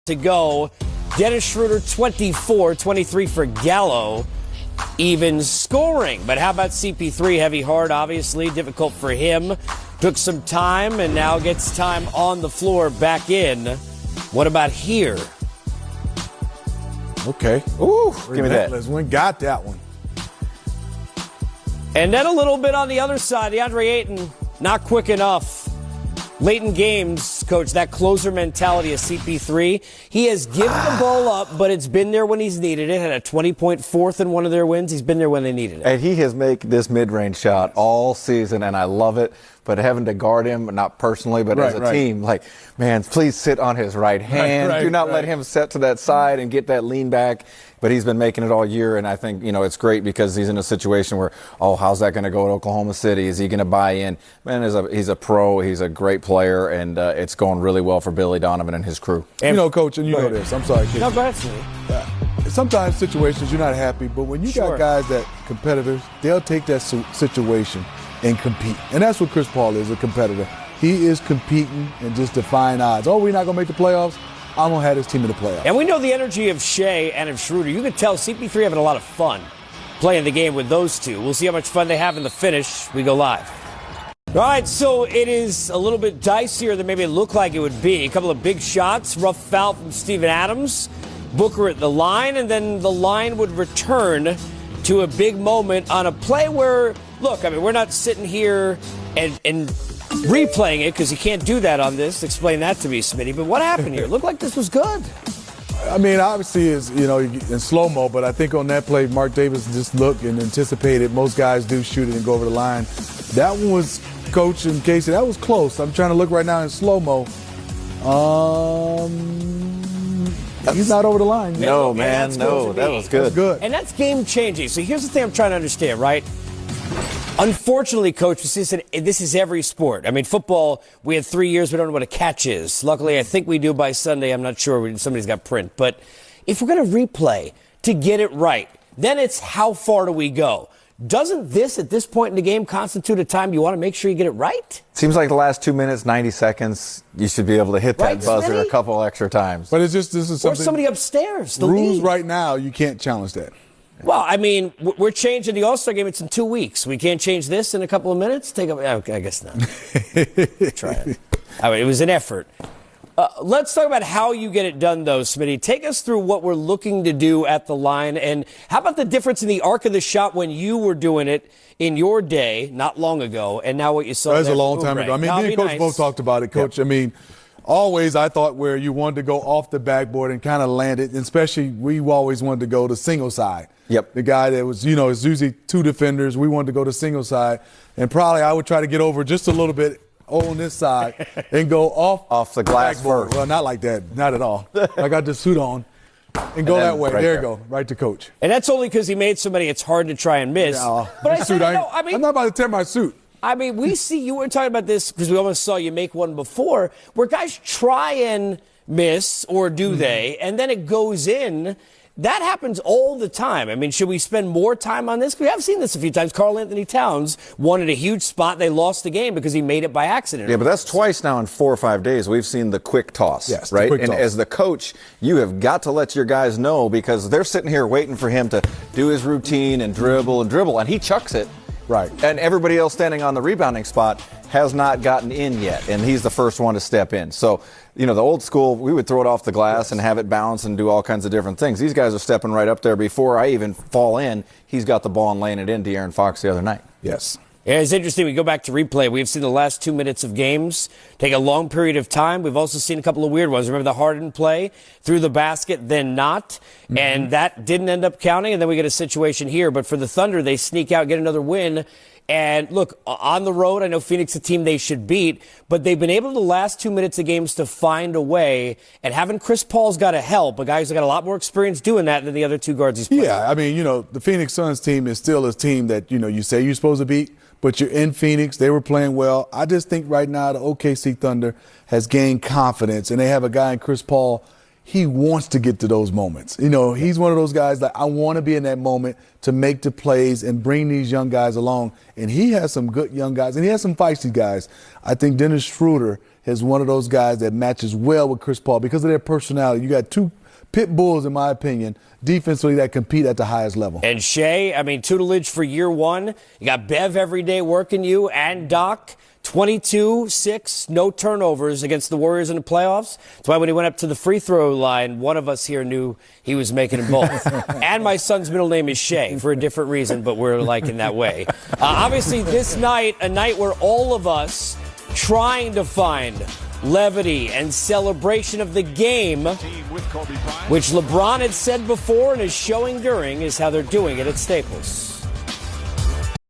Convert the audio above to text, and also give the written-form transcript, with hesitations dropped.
to go. Dennis Schroeder, 24, 23 for Gallo. Even scoring. But how about CP3? Heavy heart, obviously. Difficult for him. Took some time and now gets time on the floor back in. What about here? Okay. Ooh, give me that. One got that one. And then a little bit on the other side. DeAndre Ayton, not quick enough. Late in games, Coach, that closer mentality of CP3. He has given the ball up, but it's been there when he's needed it. Had a 20-point fourth in one of their wins. He's been there when they needed it. And he has made this mid-range shot all season, and I love it. But having to guard him, not personally, but as a team, like, man, please sit on his right hand. Do not let him set to that side and get that lean back. But he's been making it all year, and I think, it's great because he's in a situation where, how's that going to go at Oklahoma City? Is he going to buy in? Man, he's a pro. He's a great player, and it's going really well for Billy Donovan and his crew. And, Coach, and you know this. I'm sorry, kid. No, go ahead, Steve. Sometimes situations you're not happy, but when you got guys that competitors, they'll take that situation and compete. And that's what Chris Paul is, a competitor. He is competing and just defying odds. We're not going to make the playoffs. I'm going to have this team in the playoffs. And we know the energy of Shea and of Schroeder. You could tell CP3 having a lot of fun playing the game with those two. We'll see how much fun they have in the finish. We go live. All right, so it is a little bit dicier than maybe it looked like it would be. A couple of big shots, rough foul from Steven Adams. Booker at the line, and then the line would return to a big moment on a play where, look, we're not sitting here and replaying it because you can't do that on this. Explain that to me, Smitty. But what happened here? It looked like this was good. Obviously, it's, in slow-mo, but I think on that play, Mark Davis just looked and anticipated. Most guys do shoot it and go over the line. That one was, Coach and Casey, that was close. I'm trying to look right now in slow-mo. He's not over the line. No, man, no. That was good. That's good. And that's game-changing. So here's the thing I'm trying to understand, right? Unfortunately, Coach, this is every sport. Football, we had 3 years, we don't know what a catch is. Luckily, I think we do by Sunday. I'm not sure. Somebody's got print. But if we're going to replay to get it right, then it's how far do we go? Doesn't this, at this point in the game, constitute a time you want to make sure you get it right? Seems like the last 2 minutes, 90 seconds, you should be able to hit that buzzer a couple extra times. But it's just, this is something. Or somebody upstairs. The rules lead. Right now, you can't challenge that. Well, we're changing the All-Star game. It's in 2 weeks. We can't change this in a couple of minutes? I guess not. Try it. It was an effort. Let's talk about how you get it done, though, Smitty. Take us through what we're looking to do at the line. And how about the difference in the arc of the shot when you were doing it in your day, not long ago, and now what you saw? That was a long time ago. Me and Coach both talked about it, Coach. Yep. Always I thought where you wanted to go off the backboard and kind of land it, especially we always wanted to go to single side. Yep. The guy that was, it's usually two defenders. We wanted to go to single side. And probably I would try to get over just a little bit on this side and go off the glass backboard. first. Well, not like that. Not at all. I got the suit on and go that way. There you go. Right to Coach. And that's only because he made so many it's hard to try and miss. Yeah, but I'm not about to tear my suit. We see you were talking about this because we almost saw you make one before where guys try and miss, or do they, and then it goes in. That happens all the time. Should we spend more time on this? We have seen this a few times. Karl Anthony Towns wanted a huge spot. They lost the game because he made it by accident. Yeah, but that's twice now in 4 or 5 days. We've seen the quick toss, yes, right? And as the coach, you have got to let your guys know because they're sitting here waiting for him to do his routine and dribble, and he chucks it. Right. And everybody else standing on the rebounding spot has not gotten in yet, and he's the first one to step in. So, the old school, we would throw it off the glass and have it bounce and do all kinds of different things. These guys are stepping right up there before I even fall in. He's got the ball and laying it in to De'Aaron Fox the other night. Yes. Yeah, it's interesting. We go back to replay. We've seen the last 2 minutes of games take a long period of time. We've also seen a couple of weird ones. Remember the Harden play through the basket, then not, and that didn't end up counting. And then we get a situation here. But for the Thunder, they sneak out, get another win. And look, on the road, I know Phoenix is a team they should beat, but they've been able the last 2 minutes of games to find a way. And having Chris Paul's got to help. A guy who's got a lot more experience doing that than the other two guards he's playing. Yeah, the Phoenix Suns team is still a team that, you say you're supposed to beat, but you're in Phoenix. They were playing well. I just think right now the OKC Thunder has gained confidence, and they have a guy in Chris Paul. he wants to get to those moments. You know, he's one of those guys that I want to be in that moment to make the plays and bring these young guys along. And he has some good young guys, and he has some feisty guys. I think Dennis Schroeder is one of those guys that matches well with Chris Paul because of their personality. You got two pit bulls, in my opinion, defensively that compete at the highest level. And Shea, I mean, tutelage for year one. You got Bev every day working you and Doc. 22-6, no turnovers against the Warriors in the playoffs. That's why when he went up to the free throw line, one of us here knew he was making them both. And my son's middle name is Shea for a different reason, but we're like in that way. Obviously, this night, a night where all of us trying to find levity and celebration of the game, which LeBron had said before and is showing during, is how they're doing it at Staples.